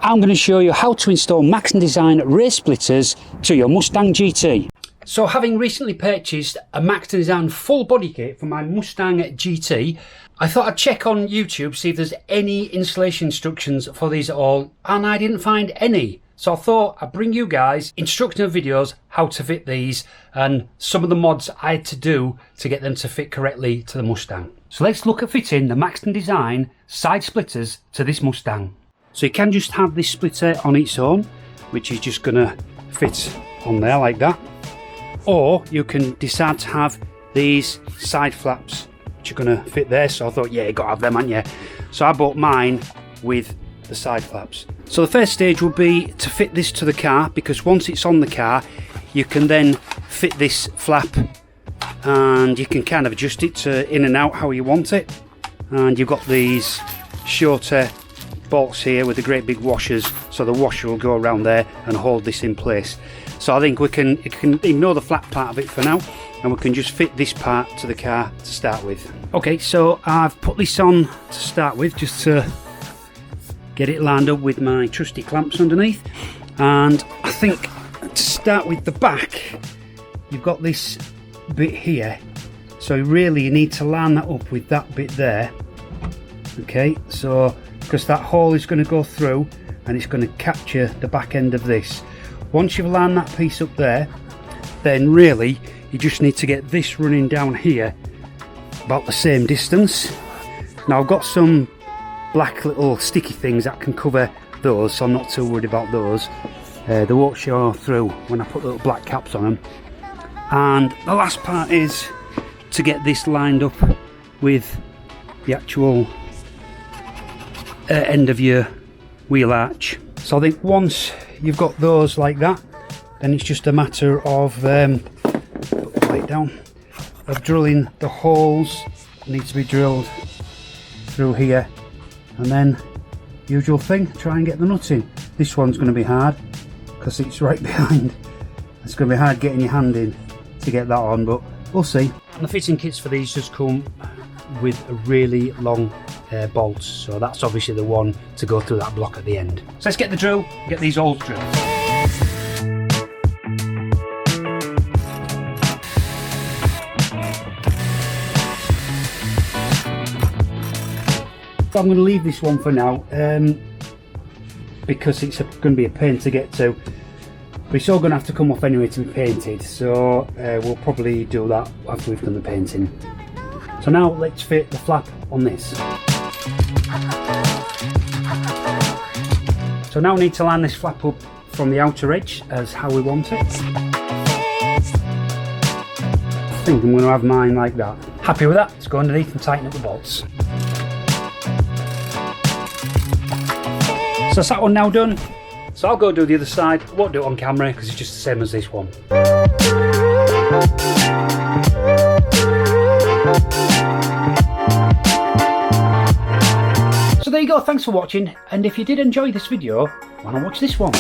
I'm going to show you how to install Maxton Design race splitters to your Mustang GT. So having recently purchased a Maxton Design full body kit for my Mustang GT, I thought I'd check on YouTube, see if there's any installation instructions for these at all, and I didn't find any. So I thought I'd bring you guys instructional videos how to fit these and some of the mods I had to do to get them to fit correctly to the Mustang. So let's look at fitting the Maxton Design side splitters to this Mustang. So you can just have this splitter on its own, which is just going to fit on there like that. Or you can decide to have these side flaps, which are going to fit there. So I thought, yeah, you got to have them, haven't you? So I bought mine with the side flaps. So the first stage will be to fit this to the car, because once it's on the car, you can then fit this flap and you can kind of adjust it to in and out how you want it. And you've got these shorter bolts here with the great big washers, so the washer will go around there and hold this in place. So I think you can ignore the flat part of it for now, and we can just fit this part to the car to start with. Okay, so I've put this on to start with, just to get it lined up with my trusty clamps underneath. And I think to start with the back, you've got this bit here, so really you need to line that up with that bit there. Okay, so because that hole is going to go through and it's going to capture the back end of this. Once you've lined that piece up there, then really you just need to get this running down here about the same distance. Now I've got some black little sticky things that can cover those, so I'm not too worried about those. They won't show through when I put little black caps on them. And the last part is to get this lined up with the actual end of your wheel arch. So I think once you've got those like that, then it's just a matter of put the light down, of drilling the holes that need to be drilled through here, and then usual thing, try and get the nuts in. This one's going to be hard because it's right behind. It's going to be hard getting your hand in to get that on, but we'll see. And the fitting kits for these just come with a really long bolts, so that's obviously the one to go through that block at the end. So let's get the drill, get these holes drilled. So I'm going to leave this one for now because it's going to be a pain to get to, but it's all going to have to come off anyway to be painted, so we'll probably do that after we've done the painting. So now let's fit the flap on this. So now we need to line this flap up from the outer edge as how we want it. I think I'm going to have mine like that. Happy with that? Let's go underneath and tighten up the bolts. So that's that one now done. So I'll go do the other side. I won't do it on camera because it's just the same as this one. So there you go, thanks for watching, and if you did enjoy this video, why not watch this one?